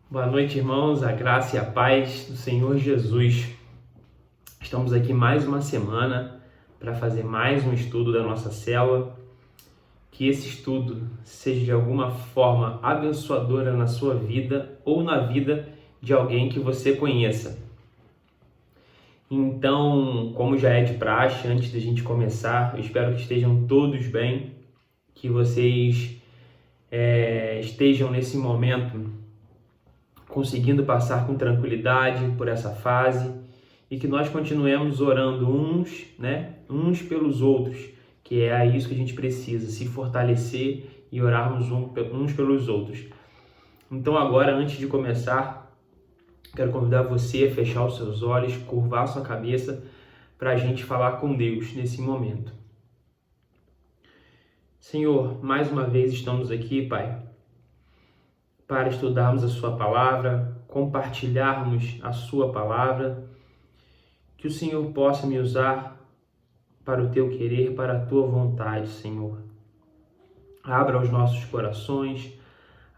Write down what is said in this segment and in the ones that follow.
Boa noite, irmãos, a graça e a paz do Senhor Jesus. Estamos aqui mais uma semana para fazer mais um estudo da nossa célula. Que esse estudo seja de alguma forma abençoadora na sua vida ou na vida de alguém que você conheça. Então, como já é de praxe, antes da gente começar, eu espero que estejam todos bem, que vocês estejam nesse momento conseguindo passar com tranquilidade por essa fase e que nós continuemos orando uns pelos outros, que é isso que a gente precisa, se fortalecer e orarmos uns pelos outros. Então agora, antes de começar, quero convidar você a fechar os seus olhos, curvar a sua cabeça para a gente falar com Deus nesse momento. Senhor, mais uma vez estamos aqui, Pai, para estudarmos a Sua Palavra, compartilharmos a Sua Palavra, que o Senhor possa me usar para o Teu querer, para a Tua vontade, Senhor. Abra os nossos corações,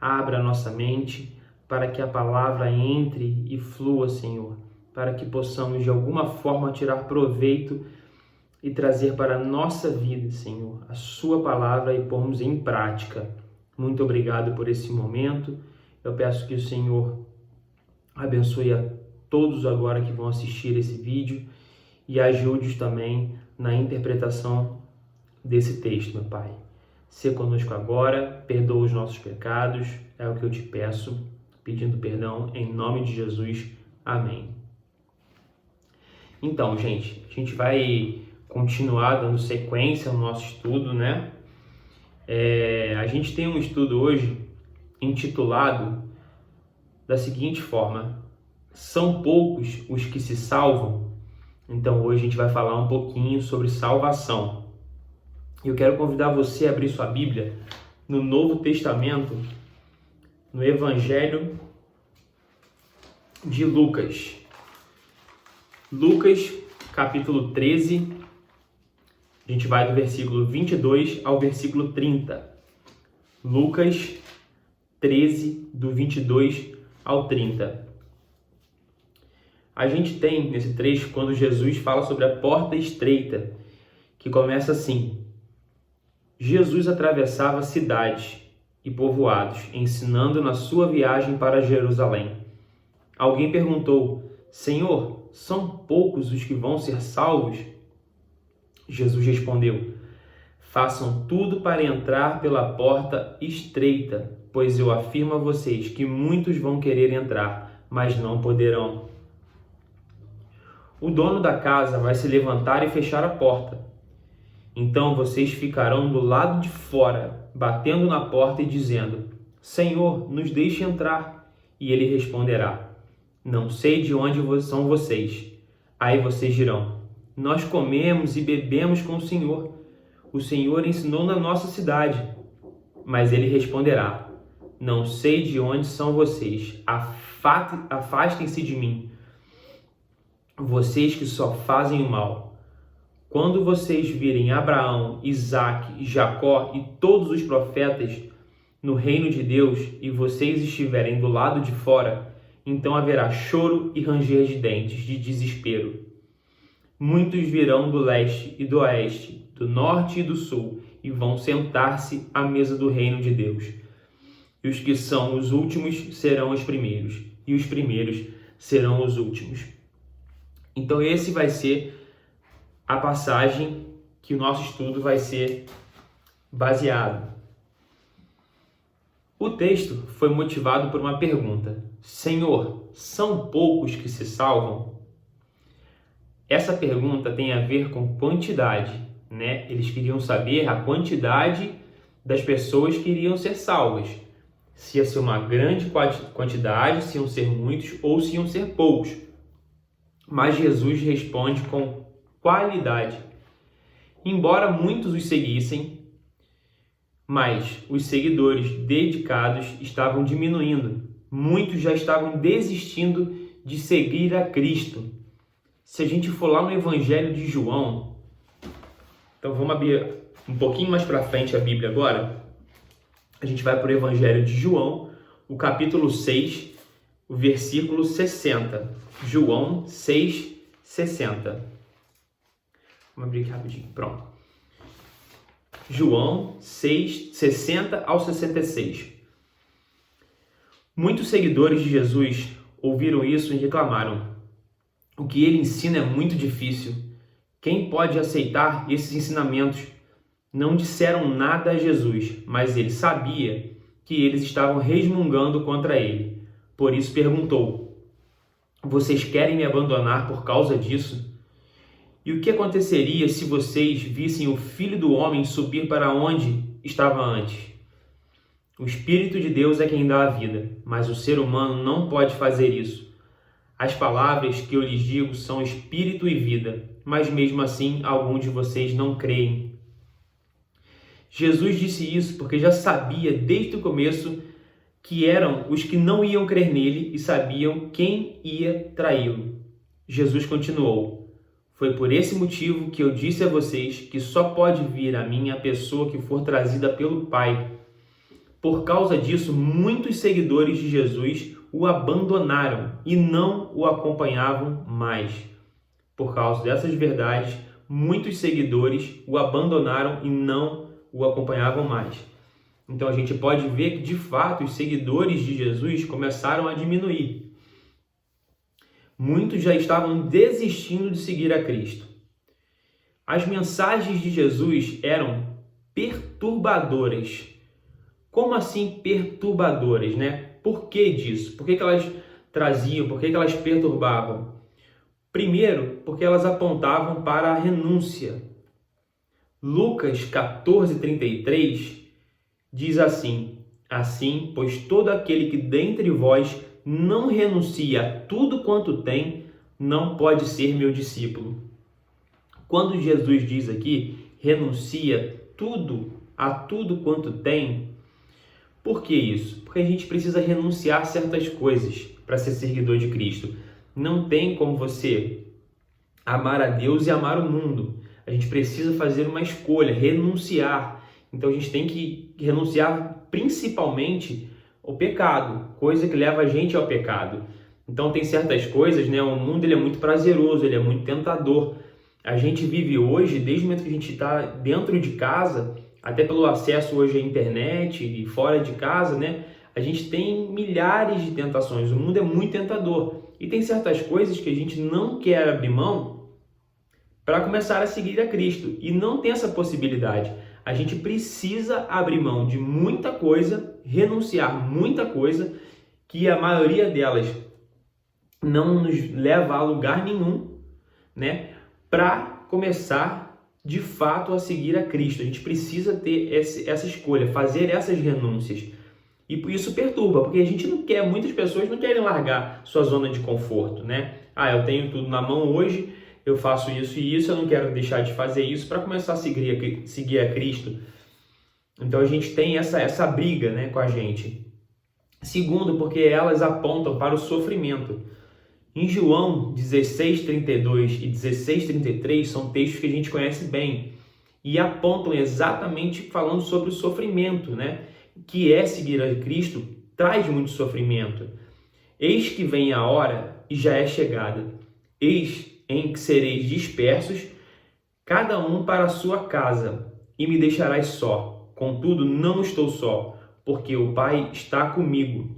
abra a nossa mente, para que a Palavra entre e flua, Senhor, para que possamos de alguma forma tirar proveito e trazer para a nossa vida, Senhor, a Sua Palavra e pormos em prática. Muito obrigado por esse momento. Eu peço que o Senhor abençoe a todos agora que vão assistir esse vídeo e ajude-os também na interpretação desse texto, meu Pai. Sê conosco agora, perdoa os nossos pecados, é o que eu te peço, pedindo perdão em nome de Jesus. Amém. Então, gente, a gente vai continuar dando sequência ao nosso estudo, né? A gente tem um estudo hoje intitulado da seguinte forma: são poucos os que se salvam? Então hoje a gente vai falar um pouquinho sobre salvação. Eu quero convidar você a abrir sua Bíblia no Novo Testamento, no Evangelho de Lucas. Lucas, capítulo 13. A gente vai do versículo 22 ao versículo 30. Lucas 13, do 22 ao 30. A gente tem nesse trecho quando Jesus fala sobre a porta estreita, que começa assim: Jesus atravessava cidades e povoados, ensinando na sua viagem para Jerusalém. Alguém perguntou: Senhor, são poucos os que vão ser salvos? Jesus respondeu: façam tudo para entrar pela porta estreita, pois eu afirmo a vocês que muitos vão querer entrar, mas não poderão. O dono da casa vai se levantar e fechar a porta. Então vocês ficarão do lado de fora, batendo na porta e dizendo: Senhor, nos deixe entrar. E ele responderá: não sei de onde são vocês. Aí vocês dirão: nós comemos e bebemos com o Senhor. O Senhor ensinou na nossa cidade. Mas ele responderá: não sei de onde são vocês. Afastem-se de mim, vocês que só fazem o mal. Quando vocês virem Abraão, Isaque, Jacó e todos os profetas no reino de Deus e vocês estiverem do lado de fora, então haverá choro e ranger de dentes de desespero. Muitos virão do leste e do oeste, do norte e do sul, e vão sentar-se à mesa do reino de Deus. E os que são os últimos serão os primeiros, e os primeiros serão os últimos. Então esse vai ser a passagem que o nosso estudo vai ser baseado. O texto foi motivado por uma pergunta: Senhor, são poucos que se salvam? Essa pergunta tem a ver com quantidade, né? Eles queriam saber a quantidade das pessoas que iriam ser salvas. Se ia ser uma grande quantidade, se iam ser muitos ou se iam ser poucos. Mas Jesus responde com qualidade. Embora muitos os seguissem, mas os seguidores dedicados estavam diminuindo. Muitos já estavam desistindo de seguir a Cristo. Se a gente for lá no Evangelho de João, então vamos abrir um pouquinho mais para frente a Bíblia agora. A gente vai para o Evangelho de João, o capítulo 6, o versículo 60. João 6, 60. Vamos abrir aqui rapidinho. Pronto. João 6, 60 ao 66. Muitos seguidores de Jesus ouviram isso e reclamaram. O que ele ensina é muito difícil. Quem pode aceitar esses ensinamentos? Não disseram nada a Jesus, mas ele sabia que eles estavam resmungando contra ele. Por isso perguntou: vocês querem me abandonar por causa disso? E o que aconteceria se vocês vissem o Filho do Homem subir para onde estava antes? O Espírito de Deus é quem dá a vida, mas o ser humano não pode fazer isso. As palavras que eu lhes digo são espírito e vida, mas mesmo assim alguns de vocês não creem. Jesus disse isso porque já sabia desde o começo que eram os que não iam crer nele e sabiam quem ia traí-lo. Jesus continuou: foi por esse motivo que eu disse a vocês que só pode vir a mim a pessoa que for trazida pelo Pai. Por causa disso, muitos seguidores de Jesus o abandonaram e não o acompanhavam mais. Por causa dessas verdades, muitos seguidores o abandonaram e não o acompanhavam mais. Então a gente pode ver que, de fato, os seguidores de Jesus começaram a diminuir. Muitos já estavam desistindo de seguir a Cristo. As mensagens de Jesus eram perturbadoras. Como assim perturbadoras, né? Por que disso? Por que elas traziam? Por que elas perturbavam? Primeiro, porque elas apontavam para a renúncia. Lucas 14:33 diz assim: assim, pois todo aquele que dentre vós não renuncia a tudo quanto tem, não pode ser meu discípulo. Quando Jesus diz aqui, renuncia a tudo quanto tem, por que isso? Porque a gente precisa renunciar certas coisas para ser seguidor de Cristo. Não tem como você amar a Deus e amar o mundo. A gente precisa fazer uma escolha, renunciar. Então a gente tem que renunciar principalmente ao pecado, coisa que leva a gente ao pecado. Então tem certas coisas, né? O mundo ele é muito prazeroso, ele é muito tentador. A gente vive hoje, desde o momento que a gente está dentro de casa, até pelo acesso hoje à internet e fora de casa, né? A gente tem milhares de tentações. O mundo é muito tentador. E tem certas coisas que a gente não quer abrir mão para começar a seguir a Cristo. E não tem essa possibilidade. A gente precisa abrir mão de muita coisa, renunciar muita coisa, que a maioria delas não nos leva a lugar nenhum, né? Para começar de fato a seguir a Cristo. A gente precisa ter essa escolha, fazer essas renúncias. E isso perturba, porque a gente não quer, muitas pessoas não querem largar sua zona de conforto, né? Eu tenho tudo na mão hoje, eu faço isso e isso, eu não quero deixar de fazer isso para começar a seguir a Cristo. Então a gente tem essa briga, né, com a gente. Segundo, porque elas apontam para o sofrimento. Em João 16:32 e 16:33 são textos que a gente conhece bem e apontam exatamente falando sobre o sofrimento, né? Que é seguir a Cristo, traz muito sofrimento. Eis que vem a hora e já é chegada. Eis em que sereis dispersos, cada um para a sua casa, e me deixarás só. Contudo, não estou só, porque o Pai está comigo.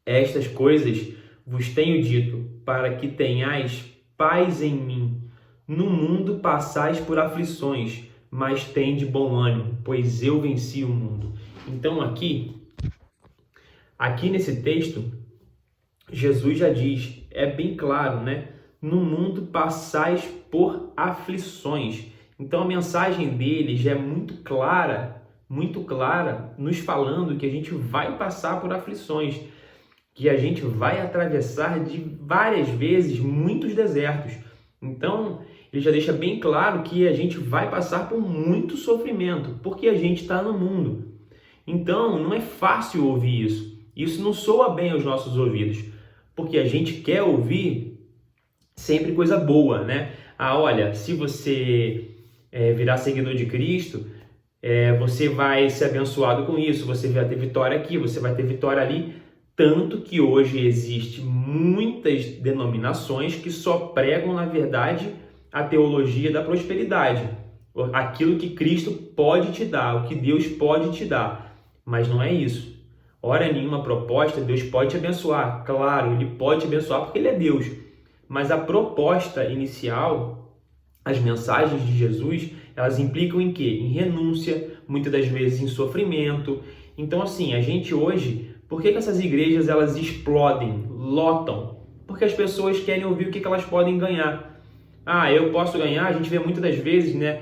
Estas coisas vos tenho dito, para que tenhais paz em mim. No mundo passais por aflições, mas tende bom ânimo, pois eu venci o mundo. Então aqui nesse texto, Jesus já diz, é bem claro, né? No mundo passais por aflições. Então a mensagem dele já é muito clara, nos falando que a gente vai passar por aflições, que a gente vai atravessar de várias vezes muitos desertos. Então, ele já deixa bem claro que a gente vai passar por muito sofrimento, porque a gente está no mundo. Então, não é fácil ouvir isso. Isso não soa bem aos nossos ouvidos, porque a gente quer ouvir sempre coisa boa, né? Olha, se você virar seguidor de Cristo, você vai ser abençoado com isso, você vai ter vitória aqui, você vai ter vitória ali. Tanto que hoje existe muitas denominações que só pregam, na verdade, a teologia da prosperidade. Aquilo que Cristo pode te dar, o que Deus pode te dar. Mas não é isso. Ora nenhuma proposta, Deus pode te abençoar. Claro, Ele pode te abençoar porque Ele é Deus. Mas a proposta inicial, as mensagens de Jesus, elas implicam em quê? Em renúncia, muitas das vezes em sofrimento. Então, assim, a gente hoje, por que essas igrejas elas explodem, lotam? Porque as pessoas querem ouvir o que elas podem ganhar. Ah, eu posso ganhar? A gente vê muitas das vezes, né?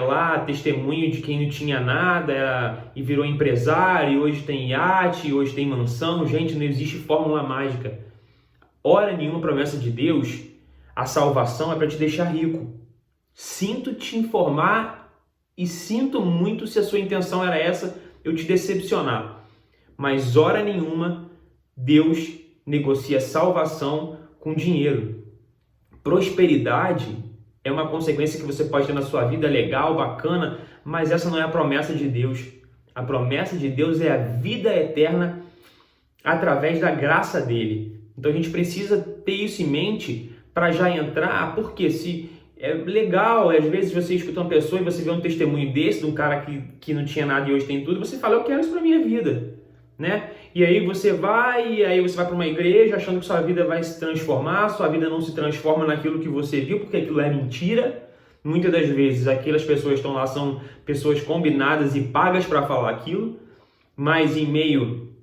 Lá, testemunho de quem não tinha nada e virou empresário, hoje tem iate, hoje tem mansão. Gente, não existe fórmula mágica. Ora nenhuma promessa de Deus, a salvação é para te deixar rico. Sinto te informar e sinto muito se a sua intenção era essa, eu te decepcionar. Mas hora nenhuma Deus negocia salvação com dinheiro. Prosperidade é uma consequência que você pode ter na sua vida, legal, bacana, mas essa não é a promessa de Deus. A promessa de Deus é a vida eterna através da graça dele. Então a gente precisa ter isso em mente para já entrar, porque se é legal, às vezes você escuta uma pessoa e você vê um testemunho desse, de um cara que não tinha nada e hoje tem tudo, você fala, eu quero isso para minha vida, né? E aí você vai para uma igreja achando que sua vida vai se transformar, sua vida não se transforma naquilo que você viu, porque aquilo é mentira. Muitas das vezes aquelas pessoas que estão lá são pessoas combinadas e pagas para falar aquilo, mas em meio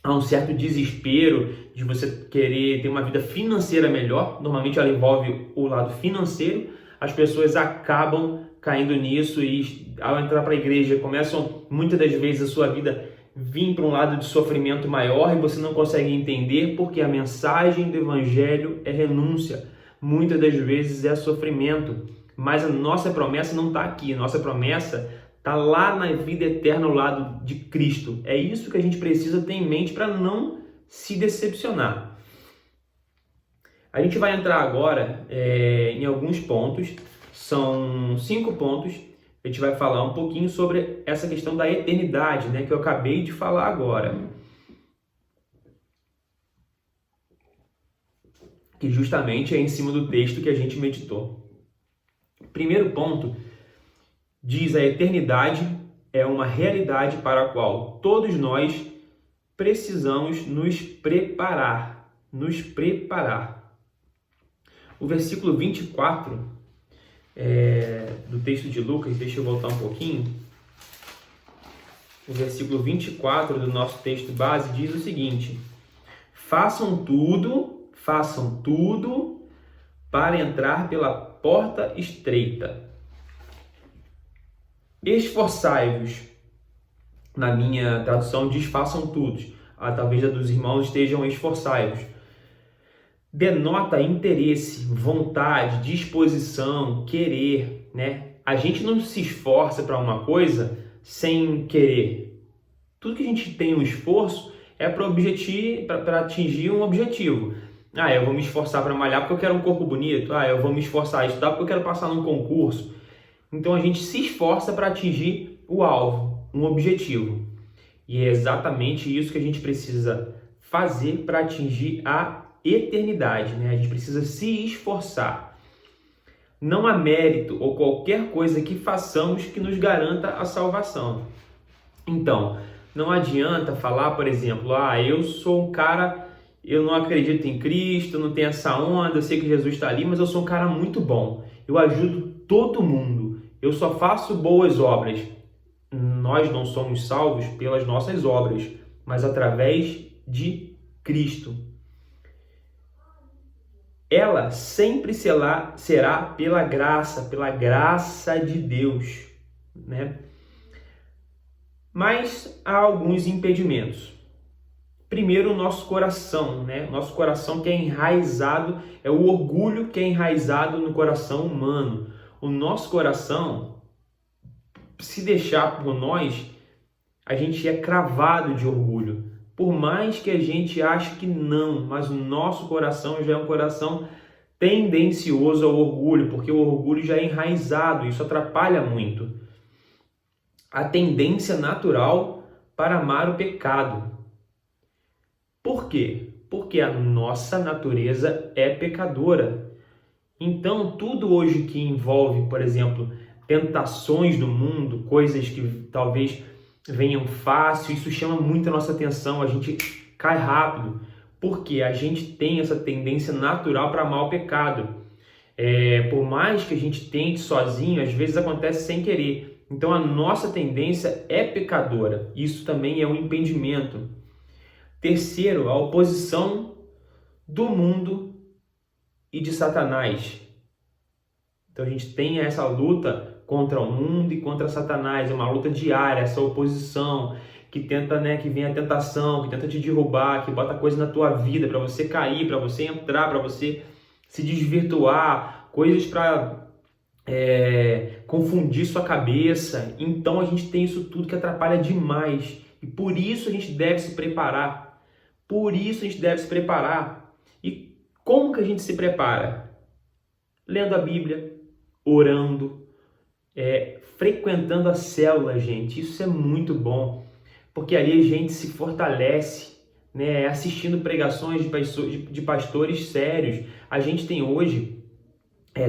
a um certo desespero de você querer ter uma vida financeira melhor, normalmente ela envolve o lado financeiro, as pessoas acabam caindo nisso e ao entrar para a igreja começam muitas das vezes a sua vida vir para um lado de sofrimento maior e você não consegue entender porque a mensagem do evangelho é renúncia, muitas das vezes é sofrimento, mas a nossa promessa não está aqui, a nossa promessa está lá na vida eterna ao lado de Cristo. É isso que a gente precisa ter em mente para não se decepcionar. A gente vai entrar agora em alguns pontos, são 5 pontos. A gente vai falar um pouquinho sobre essa questão da eternidade, né, que eu acabei de falar agora. Que justamente é em cima do texto que a gente meditou. Primeiro ponto, diz a eternidade é uma realidade para a qual todos nós precisamos nos preparar. Nos preparar. O versículo 24 do texto de Lucas, deixa eu voltar um pouquinho. O versículo 24 do nosso texto base diz o seguinte: façam tudo para entrar pela porta estreita. Esforçai-vos. Na minha tradução diz façam tudo. Talvez a dos irmãos estejam esforçai-vos. Denota interesse, vontade, disposição, querer, né? A gente não se esforça para uma coisa sem querer. Tudo que a gente tem um esforço é para atingir um objetivo. Eu vou me esforçar para malhar porque eu quero um corpo bonito. Eu vou me esforçar a estudar porque eu quero passar num concurso. Então a gente se esforça para atingir o alvo, um objetivo. E é exatamente isso que a gente precisa fazer para atingir a eternidade, né? A gente precisa se esforçar. Não há mérito ou qualquer coisa que façamos que nos garanta a salvação. Então, não adianta falar, por exemplo, eu sou um cara, eu não acredito em Cristo, não tenho essa onda, eu sei que Jesus está ali, mas eu sou um cara muito bom. Eu ajudo todo mundo. Eu só faço boas obras. Nós não somos salvos pelas nossas obras, mas através de Cristo. Ela sempre será pela graça de Deus, né? Mas há alguns impedimentos. Primeiro, o nosso coração, né? Nosso coração que é enraizado, é o orgulho que é enraizado no coração humano. O nosso coração, se deixar por nós, a gente é cravado de orgulho. Por mais que a gente ache que não, mas o nosso coração já é um coração tendencioso ao orgulho, porque o orgulho já é enraizado, isso atrapalha muito. A tendência natural para amar o pecado. Por Por quê? Porque a nossa natureza é pecadora. Então, tudo hoje que envolve, por exemplo, tentações do mundo, coisas que talvez venham fácil, isso chama muito a nossa atenção, a gente cai rápido, porque a gente tem essa tendência natural para amar o pecado. Por mais que a gente tente sozinho, às vezes acontece sem querer. Então, a nossa tendência é pecadora. Isso também é um impedimento. Terceiro, a oposição do mundo e de Satanás. Então a gente tem essa luta contra o mundo e contra Satanás, é uma luta diária, essa oposição que tenta, que vem a tentação, que tenta te derrubar, que bota coisa na tua vida para você cair, para você entrar, para você se desvirtuar, coisas para confundir sua cabeça. Então a gente tem isso tudo que atrapalha demais e por isso a gente deve se preparar. Por isso a gente deve se preparar. E como que a gente se prepara? Lendo a Bíblia, orando, frequentando a célula, gente. Isso é muito bom, porque ali a gente se fortalece, assistindo pregações de pastores sérios. A gente tem hoje,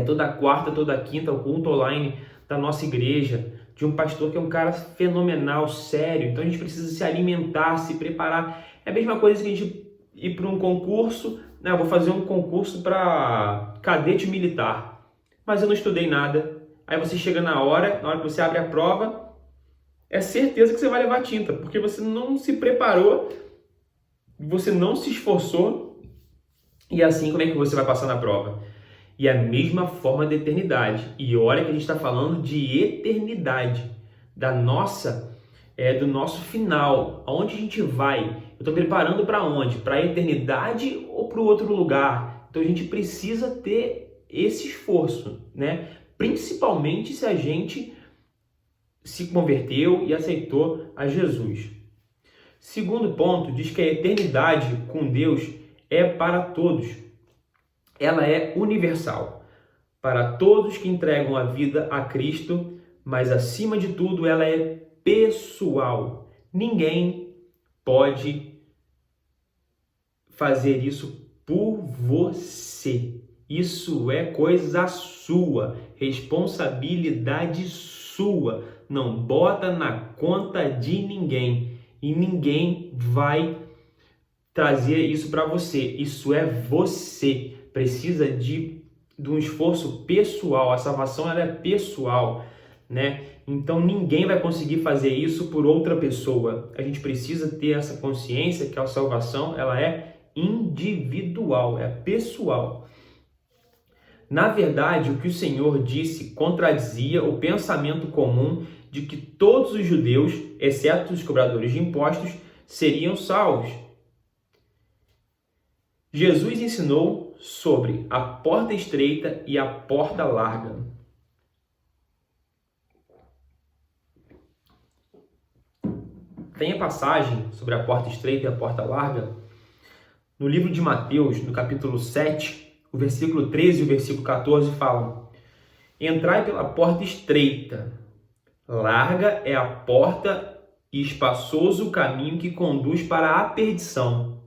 toda quarta, toda quinta, o culto online da nossa igreja, de um pastor que é um cara fenomenal, sério. Então a gente precisa se alimentar, se preparar. É a mesma coisa que a gente ir para um concurso, eu vou fazer um concurso para cadete militar, mas eu não estudei nada. Aí você chega na hora que você abre a prova, é certeza que você vai levar tinta, porque você não se preparou, você não se esforçou, e assim como é que você vai passar na prova? E a mesma forma da eternidade. E olha que a gente está falando de eternidade, do nosso final, aonde a gente vai. Eu estou preparando para onde? Para a eternidade ou para o outro lugar? Então a gente precisa ter esse esforço, Principalmente se a gente se converteu e aceitou a Jesus. Segundo ponto, diz que a eternidade com Deus é para todos. Ela é universal, para todos que entregam a vida a Cristo, mas acima de tudo ela é pessoal. Ninguém pode fazer isso por você. Isso é coisa sua, responsabilidade sua. Não bota na conta de ninguém e ninguém vai trazer isso para você. Isso é você. Precisa de um esforço pessoal. A salvação ela é pessoal, Então ninguém vai conseguir fazer isso por outra pessoa. A gente precisa ter essa consciência que a salvação ela é individual, é pessoal. Na verdade, o que o Senhor disse contradizia o pensamento comum de que todos os judeus, exceto os cobradores de impostos, seriam salvos. Jesus ensinou sobre a porta estreita e a porta larga. Tem a passagem sobre a porta estreita e a porta larga no livro de Mateus, no capítulo 7, o versículo 13 e o versículo 14 falam: Entrai pela porta estreita, larga é a porta e espaçoso o caminho que conduz para a perdição,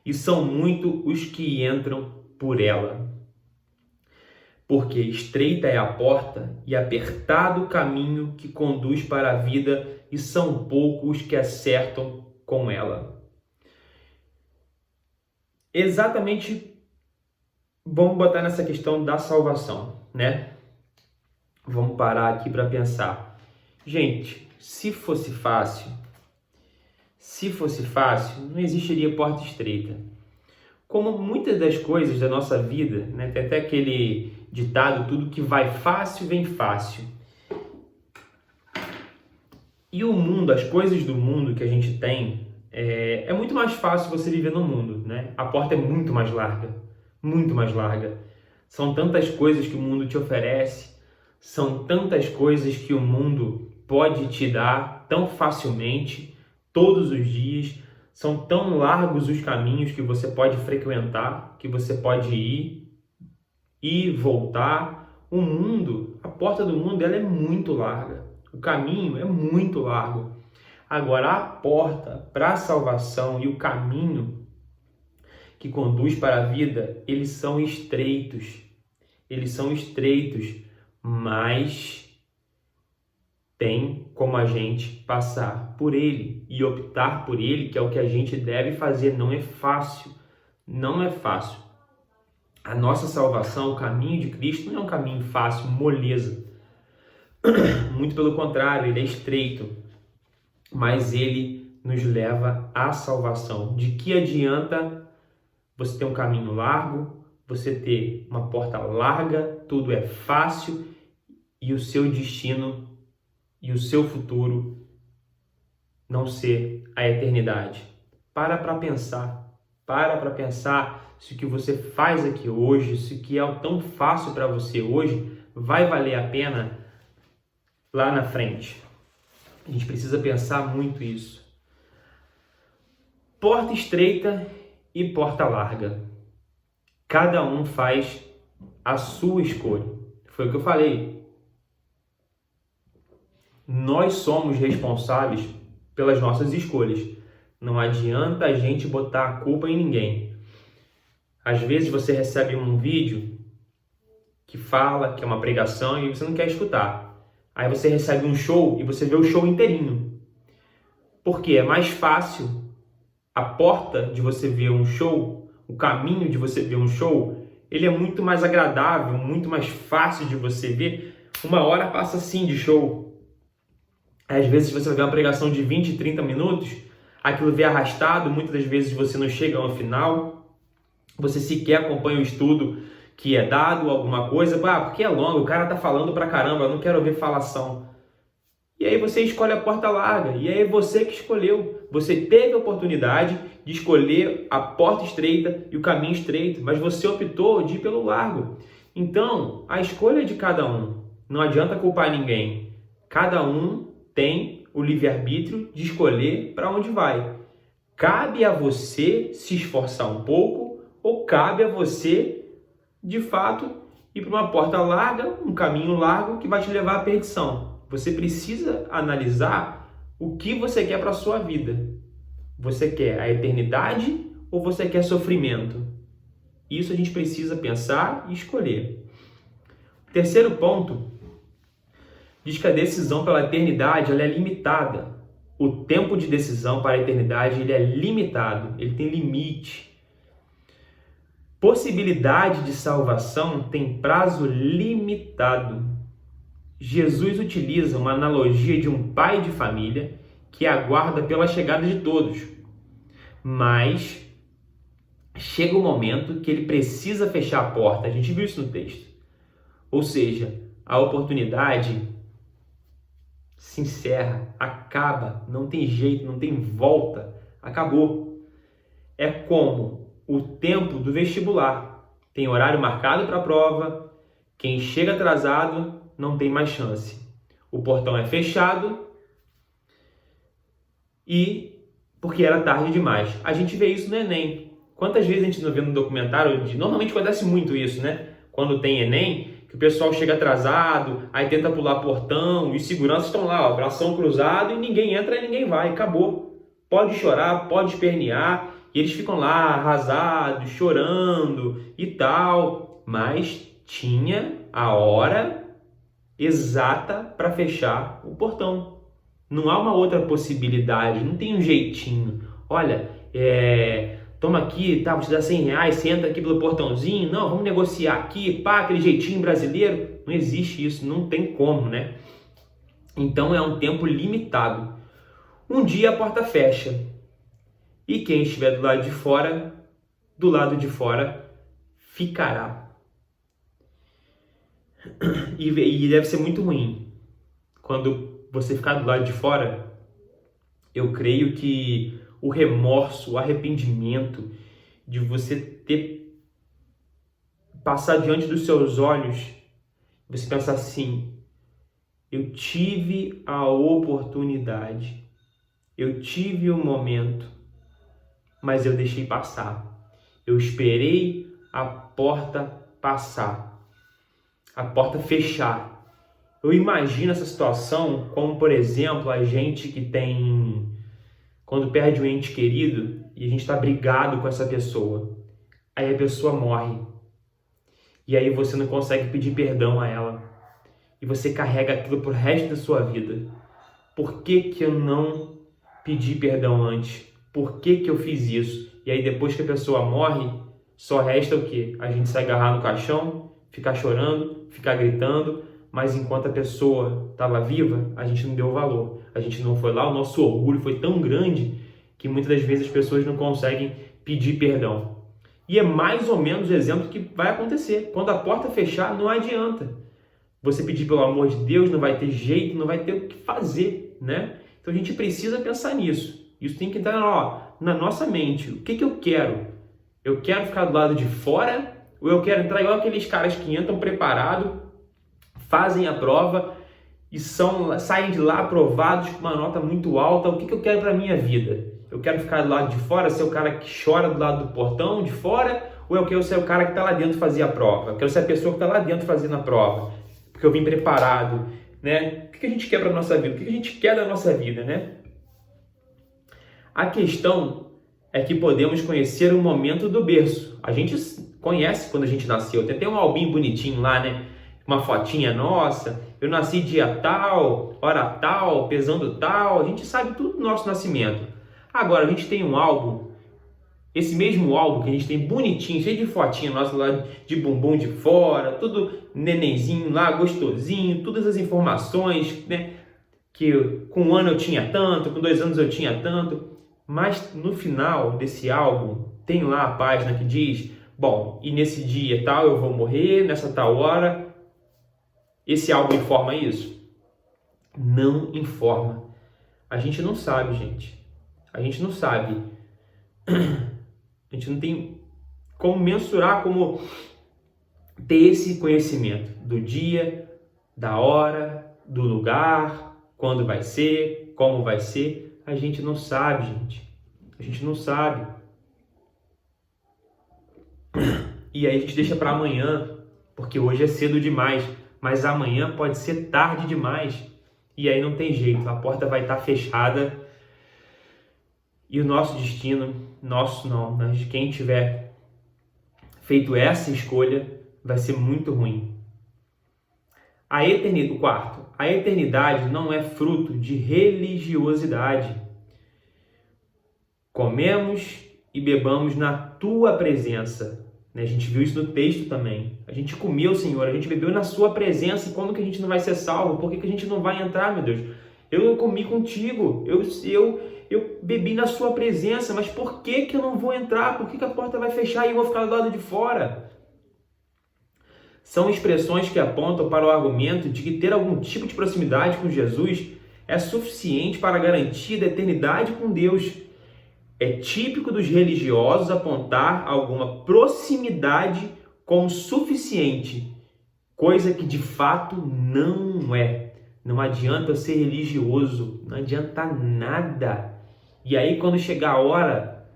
e são muitos os que entram por ela. Porque estreita é a porta e apertado o caminho que conduz para a vida, e são poucos que acertam com ela. Exatamente, vamos botar nessa questão da salvação, Vamos parar aqui para pensar. Gente, se fosse fácil, não existiria porta estreita. Como muitas das coisas da nossa vida, tem até aquele ditado, tudo que vai fácil, vem fácil. E o mundo, as coisas do mundo que a gente tem, é muito mais fácil você viver no mundo, A porta é muito mais larga, muito mais larga. São tantas coisas que o mundo te oferece, são tantas coisas que o mundo pode te dar tão facilmente, todos os dias. São tão largos os caminhos que você pode frequentar, que você pode ir e voltar. O mundo, a porta do mundo, ela é muito larga. O caminho é muito largo. Agora, a porta para a salvação e o caminho que conduz para a vida, eles são estreitos. Eles são estreitos, mas tem como a gente passar por ele e optar por ele, que é o que a gente deve fazer. Não é fácil, não é fácil. A nossa salvação, o caminho de Cristo não é um caminho fácil, moleza. Muito pelo contrário, ele é estreito, mas ele nos leva à salvação. De que adianta você ter um caminho largo, você ter uma porta larga, tudo é fácil e o seu destino e o seu futuro não ser a eternidade? Para pensar se o que você faz aqui hoje, se o que é tão fácil para você hoje, vai valer a pena lá na frente. A gente precisa pensar muito isso. Porta estreita e porta larga. Cada um faz a sua escolha. Foi o que eu falei. Nós somos responsáveis pelas nossas escolhas. Não adianta a gente botar a culpa em ninguém. Às vezes você recebe um vídeo que fala que é uma pregação e você não quer escutar. Aí você recebe um show e você vê o show inteirinho. Porque é mais fácil a porta de você ver um show, o caminho de você ver um show, ele é muito mais agradável, muito mais fácil de você ver. Uma hora passa assim de show. Às vezes você vai ver uma pregação de 20, 30 minutos, aquilo vem arrastado, muitas das vezes você não chega ao final, você sequer acompanha o estudo que é dado, alguma coisa, porque é longo, o cara tá falando pra caramba, eu não quero ouvir falação. E aí você escolhe a porta larga, e aí é você que escolheu. Você teve a oportunidade de escolher a porta estreita e o caminho estreito, mas você optou de ir pelo largo. Então, a escolha é de cada um. Não adianta culpar ninguém. Cada um tem o livre-arbítrio de escolher para onde vai. Cabe a você se esforçar um pouco ou cabe a você, de fato, ir para uma porta larga, um caminho largo que vai te levar à perdição. Você precisa analisar o que você quer para a sua vida. Você quer a eternidade ou você quer sofrimento? Isso a gente precisa pensar e escolher. Terceiro ponto, diz que a decisão pela eternidade ela é limitada. O tempo de decisão para a eternidade ele é limitado, ele tem limite. Possibilidade de salvação tem prazo limitado. Jesus utiliza uma analogia de um pai de família que aguarda pela chegada de todos, mas chega o momento que ele precisa fechar a porta. A gente viu isso no texto. Ou seja, a oportunidade se encerra, acaba, não tem jeito, não tem volta, acabou. É como o tempo do vestibular. Tem horário marcado para a prova, quem chega atrasado não tem mais chance. O portão é fechado e porque era tarde demais. A gente vê isso no Enem. Quantas vezes a gente não vê no documentário? Normalmente acontece muito isso, né? Quando tem Enem, que o pessoal chega atrasado, aí tenta pular portão e os seguranças estão lá, ó, bração cruzado e ninguém entra e ninguém vai. Acabou. Pode chorar, pode espernear e eles ficam lá arrasados, chorando e tal. Mas tinha a hora exata para fechar o portão. Não há uma outra possibilidade, não tem um jeitinho. Olha, toma aqui, tá, vou te dar R$100, você entra aqui pelo portãozinho, não, vamos negociar aqui, aquele jeitinho brasileiro. Não existe isso, não tem como, né? Então é um tempo limitado. Um dia a porta fecha e quem estiver do lado de fora ficará. E deve ser muito ruim. Quando você ficar do lado de fora, eu creio que o remorso, o arrependimento de você ter passar diante dos seus olhos, você pensar assim, eu tive a oportunidade, eu tive o momento, mas eu deixei passar. Eu esperei a porta passar. A porta fechar. Eu imagino essa situação como, por exemplo, a gente que tem... Quando perde um ente querido e a gente está brigado com essa pessoa. aí a pessoa morre. E aí você não consegue pedir perdão a ela. E você carrega aquilo pro resto da sua vida. Por que que eu não pedi perdão antes? Por que que eu fiz isso? E aí depois que a pessoa morre, só resta o quê? A gente se agarrar no caixão, ficar chorando, ficar gritando, mas enquanto a pessoa estava viva, a gente não deu valor. A gente não foi lá, o nosso orgulho foi tão grande que muitas das vezes as pessoas não conseguem pedir perdão. E é mais ou menos o exemplo que vai acontecer. Quando a porta fechar, não adianta. Você pedir pelo amor de Deus, não vai ter jeito, não vai ter o que fazer, né? Então a gente precisa pensar nisso. Isso tem que entrar na nossa mente. O que eu quero? Eu quero ficar do lado de fora ou eu quero entrar igual aqueles caras que entram preparados, fazem a prova e saem de lá aprovados com uma nota muito alta? O que eu quero para a minha vida? Eu quero ficar do lado de fora, ser o cara que chora do lado do portão de fora, ou eu quero ser o cara que está lá dentro fazer a prova? Eu quero ser a pessoa que está lá dentro fazendo a prova, porque eu vim preparado, né? O que a gente quer para a nossa vida? O que a gente quer da nossa vida, né? A questão é que podemos conhecer o momento do berço. A gente conhece quando a gente nasceu. Tem até um albinho bonitinho lá, né? Uma fotinha nossa. Eu nasci dia tal, hora tal, pesando tal. A gente sabe tudo do nosso nascimento. Agora, a gente tem um álbum, esse mesmo álbum que a gente tem bonitinho, cheio de fotinha nossa lá de bumbum de fora, tudo nenenzinho lá, gostosinho, todas as informações, né? Que com 1 ano eu tinha tanto, com 2 anos eu tinha tanto. Mas no final desse álbum, tem lá a página que diz, bom, e nesse dia tal eu vou morrer, nessa tal hora. Esse álbum informa isso? Não informa. A gente não sabe, gente. A gente não sabe. A gente não tem como mensurar, como ter esse conhecimento do dia, da hora, do lugar, quando vai ser, como vai ser. A gente não sabe, gente. A gente não sabe. E aí a gente deixa para amanhã, porque hoje é cedo demais, mas amanhã pode ser tarde demais. E aí não tem jeito, a porta vai estar fechada. E o nosso destino, nosso não, mas de quem tiver feito essa escolha, vai ser muito ruim. O quarto, a eternidade não é fruto de religiosidade. Comemos e bebamos na tua presença. A gente viu isso no texto também. A gente comeu, Senhor, a gente bebeu na sua presença. E como que a gente não vai ser salvo? Por que a gente não vai entrar, meu Deus? Eu comi contigo, eu bebi na sua presença, mas por que eu não vou entrar? Por que a porta vai fechar e eu vou ficar do lado de fora? São expressões que apontam para o argumento de que ter algum tipo de proximidade com Jesus é suficiente para a garantia da eternidade com Deus. É típico dos religiosos apontar alguma proximidade como suficiente, coisa que de fato não é. Não adianta ser religioso, não adianta nada. E aí quando chegar a hora,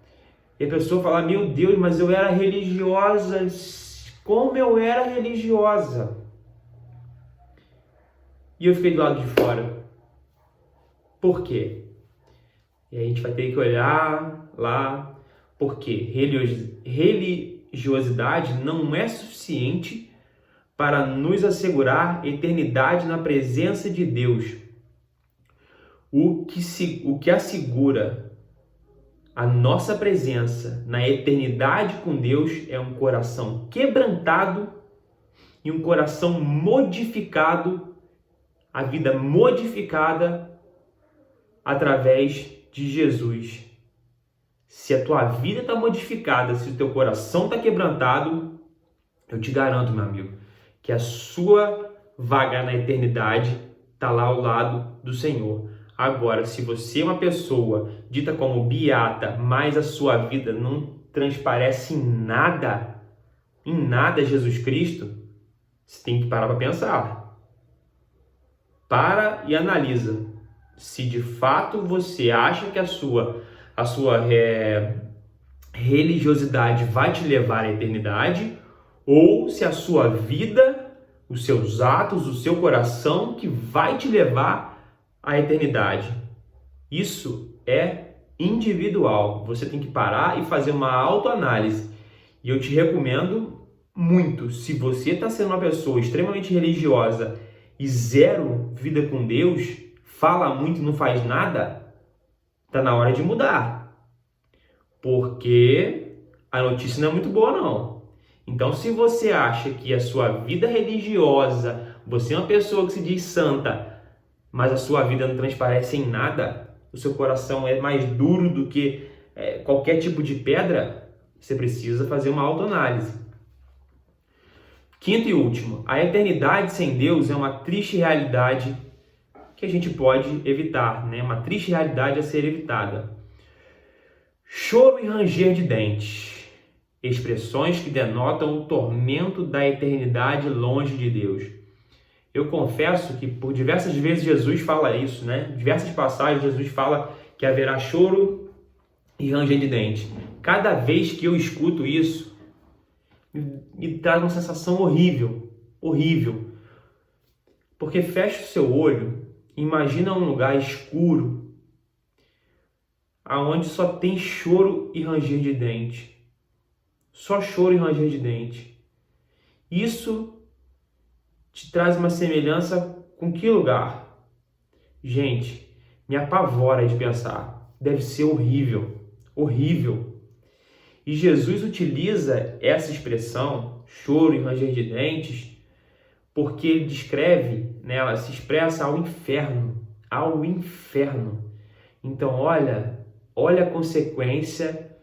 e a pessoa falar, meu Deus, mas eu era religiosa, como eu era religiosa? E eu fiquei do lado de fora. Por quê? E aí a gente vai ter que olhar lá, porque religiosidade não é suficiente para nos assegurar eternidade na presença de Deus. O que assegura a nossa presença na eternidade com Deus é um coração quebrantado e um coração modificado, a vida modificada através de Jesus. Se a tua vida está modificada, se o teu coração está quebrantado, eu te garanto, meu amigo, que a sua vaga na eternidade está lá ao lado do Senhor. Agora, se você é uma pessoa dita como beata, mas a sua vida não transparece em nada Jesus Cristo, você tem que parar para pensar. Para e analisa se de fato você acha que a sua religiosidade vai te levar à eternidade, ou se a sua vida, os seus atos, o seu coração que vai te levar à eternidade. Isso é individual. Você tem que parar e fazer uma autoanálise. E eu te recomendo muito, se você está sendo uma pessoa extremamente religiosa e zero vida com Deus, fala muito e não faz nada, tá na hora de mudar. Porque a notícia não é muito boa, não. Então, se você acha que a sua vida religiosa, você é uma pessoa que se diz santa, mas a sua vida não transparece em nada, o seu coração é mais duro do que qualquer tipo de pedra, você precisa fazer uma autoanálise. Quinto e último, a eternidade sem Deus é uma triste realidade que a gente pode evitar, né? Uma triste realidade a ser evitada. Choro e ranger de dentes, expressões que denotam o tormento da eternidade longe de Deus. Eu confesso que por diversas vezes Jesus fala isso, né? Diversas passagens Jesus fala que haverá choro e ranger de dentes. Cada vez que eu escuto isso, me traz uma sensação horrível, horrível. Porque fecha o seu olho, imagina um lugar escuro, aonde só tem choro e ranger de dente. Só choro e ranger de dente. Isso te traz uma semelhança com que lugar? Gente, me apavora de pensar. Deve ser horrível, horrível. E Jesus utiliza essa expressão, choro e ranger de dentes, porque ele descreve, né, ela se expressa ao inferno, ao inferno. Então, olha a consequência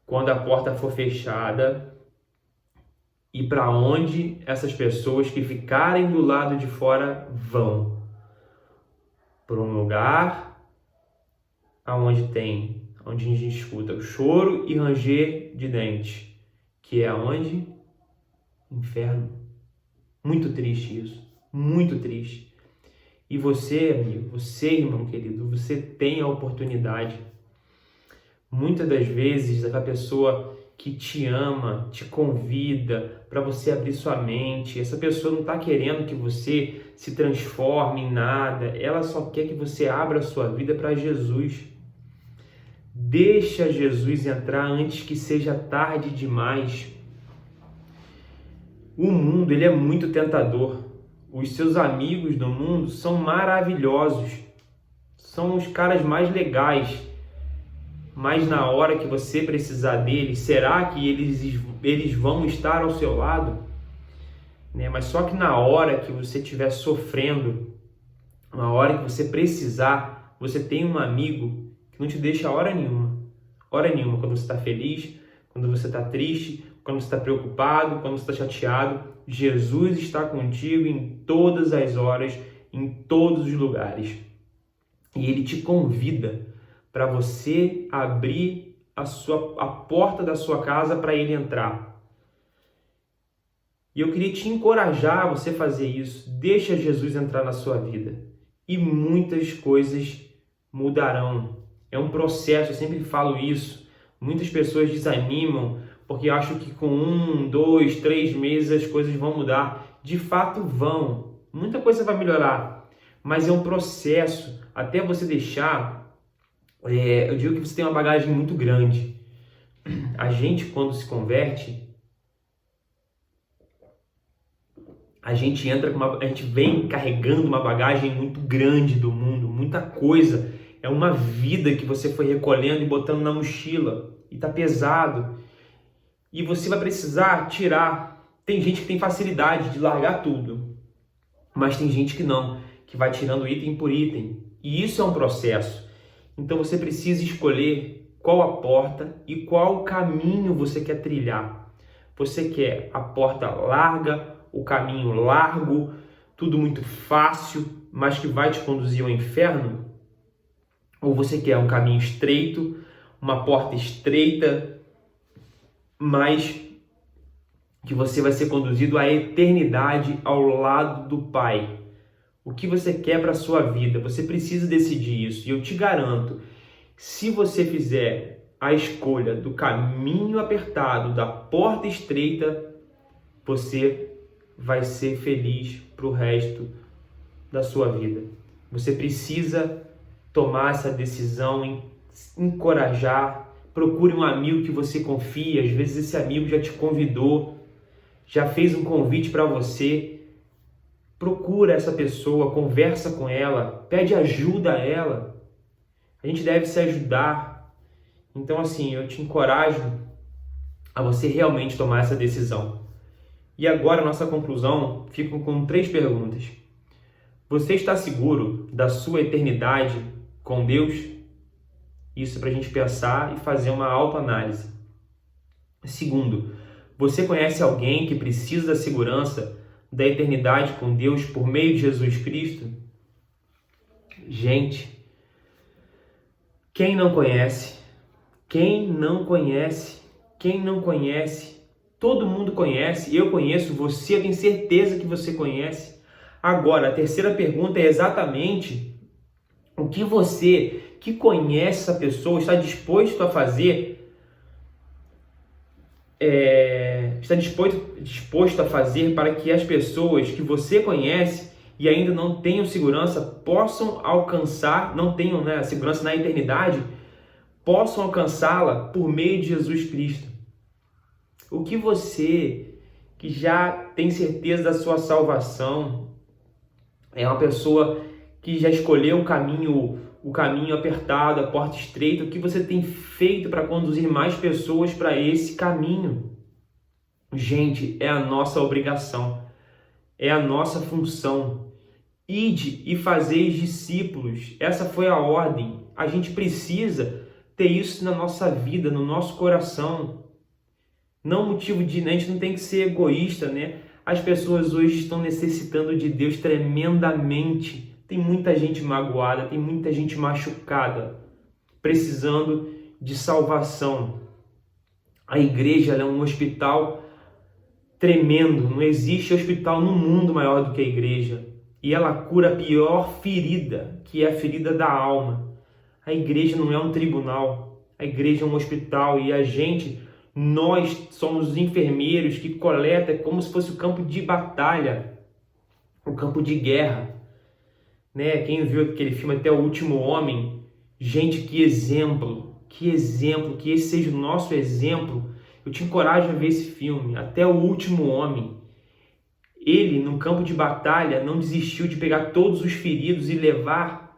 quando a porta for fechada e para onde essas pessoas que ficarem do lado de fora vão. Para um lugar onde a gente escuta o choro e ranger de dentes, que é onde? Inferno. Muito triste isso, muito triste. E você, amigo, você, irmão querido, você tem a oportunidade. Muitas das vezes, aquela pessoa que te ama, te convida para você abrir sua mente. Essa pessoa não está querendo que você se transforme em nada. Ela só quer que você abra a sua vida para Jesus. Deixa Jesus entrar antes que seja tarde demais. O mundo, ele é muito tentador. Os seus amigos do mundo são maravilhosos. São os caras mais legais. Mas na hora que você precisar deles, será que eles vão estar ao seu lado? Né? Mas só que na hora que você estiver sofrendo, na hora que você precisar, você tem um amigo que não te deixa hora nenhuma. Hora nenhuma, quando você está feliz, quando você está triste, quando você está preocupado, quando você está chateado. Jesus está contigo em todas as horas, em todos os lugares. E Ele te convida para você abrir a porta da sua casa para Ele entrar. E eu queria te encorajar a você fazer isso. Deixa Jesus entrar na sua vida. E muitas coisas mudarão. É um processo, eu sempre falo isso. Muitas pessoas desanimam porque acham que com 1, 2, 3 meses as coisas vão mudar. De fato vão. Muita coisa vai melhorar. Mas é um processo até você deixar... eu digo que você tem uma bagagem muito grande. A gente, quando se converte, a gente vem carregando uma bagagem muito grande do mundo, muita coisa. É uma vida que você foi recolhendo e botando na mochila e tá pesado. E você vai precisar tirar. Tem gente que tem facilidade de largar tudo, mas tem gente que não, que vai tirando item por item. E isso é um processo. Então você precisa escolher qual a porta e qual caminho você quer trilhar. Você quer a porta larga, o caminho largo, tudo muito fácil, mas que vai te conduzir ao inferno? Ou você quer um caminho estreito, uma porta estreita, mas que você vai ser conduzido à eternidade ao lado do Pai? O que você quer para a sua vida? Você precisa decidir isso. E eu te garanto, se você fizer a escolha do caminho apertado, da porta estreita, você vai ser feliz para o resto da sua vida. Você precisa tomar essa decisão, encorajar, Procure um amigo que você confia. Às vezes esse amigo já te convidou, já fez um convite para você. Procura essa pessoa, conversa com ela, pede ajuda a ela. A gente deve se ajudar. Então, assim, eu te encorajo a você realmente tomar essa decisão. E agora, nossa conclusão fica com 3 perguntas. Você está seguro da sua eternidade com Deus? Isso é para a gente pensar e fazer uma autoanálise. Segundo, você conhece alguém que precisa da segurança da eternidade com Deus por meio de Jesus Cristo? Gente, quem não conhece? Quem não conhece? Quem não conhece? Todo mundo conhece, eu conheço, você tem certeza que você conhece. Agora, a terceira pergunta é exatamente o que você que conhece essa pessoa está disposto a fazer, está disposto a fazer para que as pessoas que você conhece e ainda não tenham segurança possam alcançar, não tenham, né, segurança na eternidade, possam alcançá-la por meio de Jesus Cristo. O que você que já tem certeza da sua salvação, é uma pessoa que já escolheu o caminho apertado, a porta estreita, o que você tem feito para conduzir mais pessoas para esse caminho? Gente, é a nossa obrigação, é a nossa função. Ide e fazeis discípulos. Essa foi a ordem. A gente precisa ter isso na nossa vida, no nosso coração. Não motivo de... A gente não tem que ser egoísta, né? As pessoas hoje estão necessitando de Deus tremendamente. Tem muita gente magoada, tem muita gente machucada, precisando de salvação. A igreja é um hospital tremendo. Não existe hospital no mundo maior do que a igreja. E ela cura a pior ferida, que é a ferida da alma. A igreja não é um tribunal. A igreja é um hospital e a gente... Nós somos os enfermeiros que coletam como se fosse o campo de batalha, o campo de guerra, né? Quem viu aquele filme Até o Último Homem, gente, que exemplo, que esse seja o nosso exemplo. Eu te encorajo a ver esse filme, Até o Último Homem. Ele, no campo de batalha, não desistiu de pegar todos os feridos e levar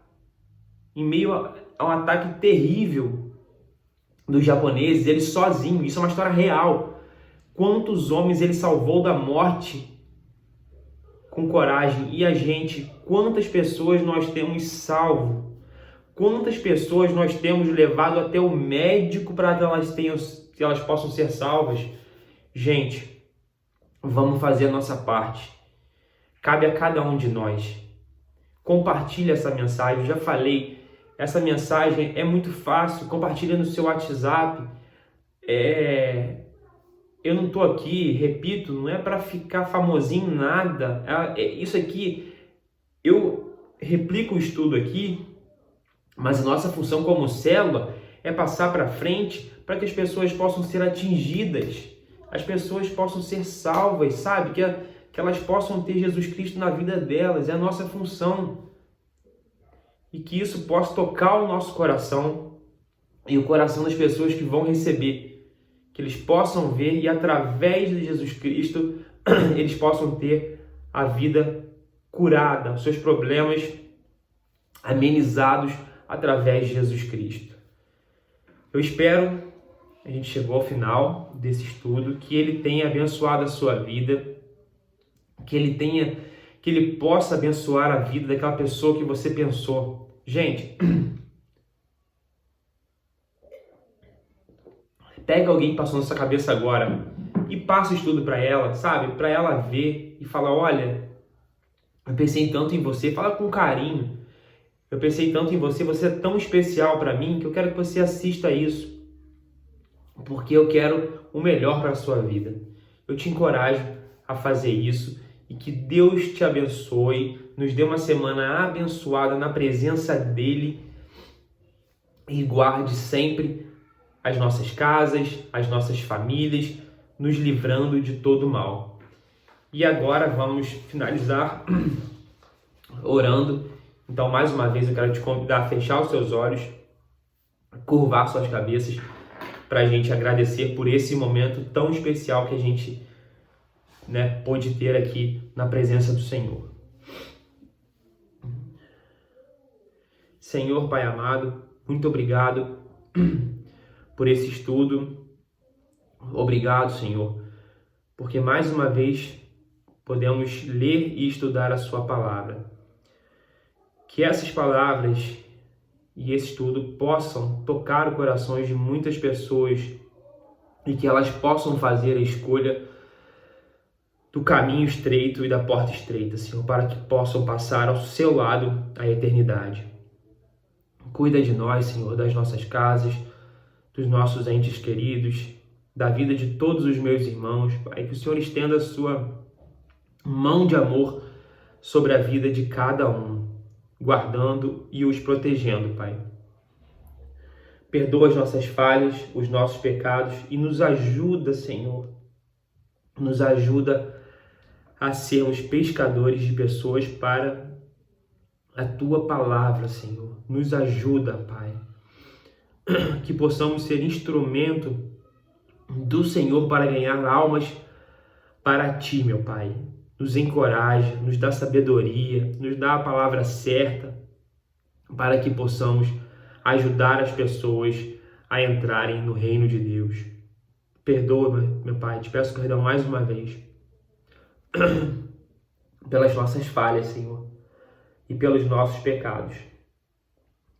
em meio a um ataque terrível dos japoneses, ele sozinho. Isso é uma história real. Quantos homens ele salvou da morte com coragem? E a gente, quantas pessoas nós temos salvo? Quantas pessoas nós temos levado até o médico para que elas possam ser salvas? Gente, vamos fazer a nossa parte. Cabe a cada um de nós. Compartilhe essa mensagem. Eu já falei, essa mensagem é muito fácil. Compartilha no seu WhatsApp. Eu não estou aqui, repito, não é para ficar famosinho, nada. Isso aqui, eu replico o estudo aqui, mas a nossa função como célula é passar para frente para que as pessoas possam ser atingidas, as pessoas possam ser salvas, sabe? Que elas possam ter Jesus Cristo na vida delas, é a nossa função. E que isso possa tocar o nosso coração e o coração das pessoas que vão receber, que eles possam ver e através de Jesus Cristo eles possam ter a vida curada, os seus problemas amenizados através de Jesus Cristo. Eu espero, a gente chegou ao final desse estudo, que ele tenha abençoado a sua vida, que ele possa abençoar a vida daquela pessoa que você pensou. Gente, pega alguém que passou na sua cabeça agora e passa o estudo para ela, sabe? Para ela ver e falar, olha, eu pensei tanto em você, fala com carinho. Eu pensei tanto em você, você é tão especial para mim que eu quero que você assista isso, porque eu quero o melhor para a sua vida. Eu te encorajo a fazer isso e que Deus te abençoe, nos dê uma semana abençoada na presença dEle e guarde sempre as nossas casas, as nossas famílias, nos livrando de todo mal. E agora vamos finalizar orando. Então, mais uma vez, eu quero te convidar a fechar os seus olhos, curvar suas cabeças para a gente agradecer por esse momento tão especial que a gente, pôde ter aqui na presença do Senhor. Senhor, Pai amado, muito obrigado por esse estudo. Obrigado, Senhor, porque mais uma vez podemos ler e estudar a Sua palavra. Que essas palavras e esse estudo possam tocar o coração de muitas pessoas e que elas possam fazer a escolha do caminho estreito e da porta estreita, Senhor, para que possam passar ao seu lado a eternidade. Cuida de nós, Senhor, das nossas casas, dos nossos entes queridos, da vida de todos os meus irmãos, Pai, que o Senhor estenda a sua mão de amor sobre a vida de cada um, guardando e os protegendo, Pai. Perdoa as nossas falhas, os nossos pecados e nos ajuda, Senhor, nos ajuda a sermos pescadores de pessoas para a Tua palavra, Senhor. Nos ajuda, Pai, que possamos ser instrumento do Senhor para ganhar almas para Ti, meu Pai. Nos encoraja, nos dá sabedoria, nos dá a palavra certa para que possamos ajudar as pessoas a entrarem no reino de Deus. Perdoa, meu Pai, te peço perdão mais uma vez pelas nossas falhas, Senhor, e pelos nossos pecados.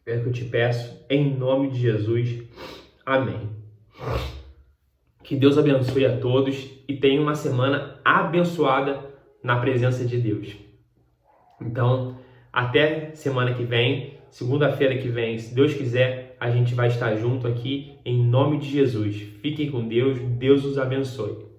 É o que eu te peço, em nome de Jesus. Amém. Que Deus abençoe a todos e tenha uma semana abençoada na presença de Deus. Então, até semana que vem, segunda-feira que vem, se Deus quiser, a gente vai estar junto aqui em nome de Jesus. Fiquem com Deus, Deus os abençoe.